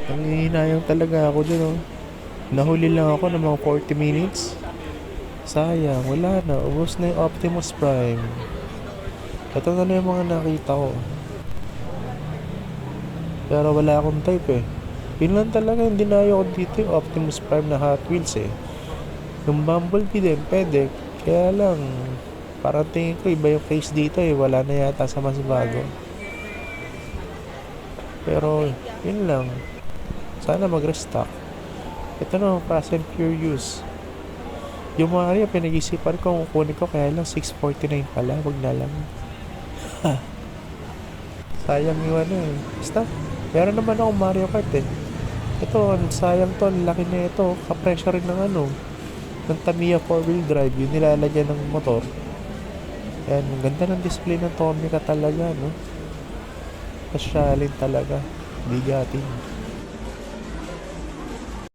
Nangihinayang talaga ako dun, oh. Nahuli lang ako ng mga 40 minutes. Sayang, wala na. Ubos na yung Optimus Prime. Ito na lang yung mga nakita ko. Pero wala akong type eh. Yun lang talaga yung dinayo ko dito yung Optimus Prime na Hot Wheels eh. Yung Bumblebee din, pwede. Kaya lang, parang tingin ko iba yung case dito eh. Wala na yata sa mas bago. Pero, yun lang. Sana mag-restock. Ito na, Fast and Furious. Yung Mario, pinag-isipan ko kung kunin ko. Kaya lang, 649 pala. Wag na lang. Sayang yung ano eh. Basta, meron naman akong Mario Kart eh. Ito, sayang to. Ang laki na ito. Kapresyo rin ng ano. Ng Tamiya 4-wheel drive. Yung nilalagyan ng motor. Ayan, ang ganda ng display ng Tomica talaga, no? Pasyalin talaga. Bigatin.